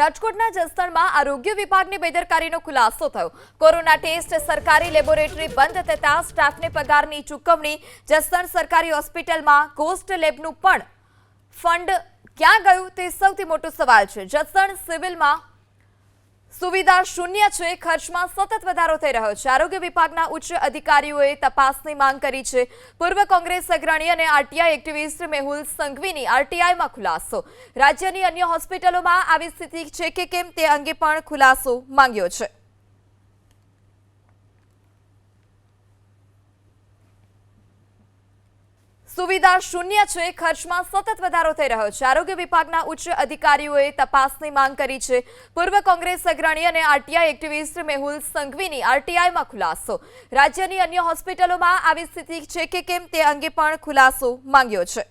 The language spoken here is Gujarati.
રાજકોટના જસદણમાં આરોગ્ય વિભાગની બેદરકારીનો ખુલાસો થયો। કોરોના ટેસ્ટ સરકારી લેબોરેટરી બંધ થતા સ્ટાફને પગારની ચૂકવણી। જસદણ સરકારી હોસ્પિટલમાં કોસ્ટ લેબનું પણ ફંડ ક્યાં ગયું તે સૌથી મોટો સવાલ છે। જસદણ સિવિલમાં સુવિધા શૂન્ય છે, ખર્ચમાં સતત વધારો થઈ રહ્યો છે। આરોગ્ય વિભાગના ઉચ્ચ અધિકારીઓએ તપાસની માંગ કરી છે। પૂર્વ કોંગ્રેસ અગ્રણી અને આરટીઆઈ એક્ટિવિસ્ટ મેહુલ સંઘવીની આરટીઆઈમાં ખુલાસો। રાજ્યની અન્ય હોસ્પિટલોમાં આવી સ્થિતિ છે કે કેમ તે અંગે પણ ખુલાસો માંગ્યો છે। સુવિધા શૂન્ય છે, ખર્ચમાં સતત વધારો થઈ રહ્યો છે। આરોગ્ય વિભાગના ઉચ્ચ અધિકારીઓએ તપાસની માંગ કરી છે। પૂર્વ કોંગ્રેસ અગ્રણી અને આરટીઆઈ એક્ટિવિસ્ટ મેહુલ સંઘવીની આરટીઆઈમાં ખુલાસો। રાજ્યની અન્ય હોસ્પિટલોમાં આવી સ્થિતિ છે કે કેમ તે અંગે પણ ખુલાસો માંગ્યો છે।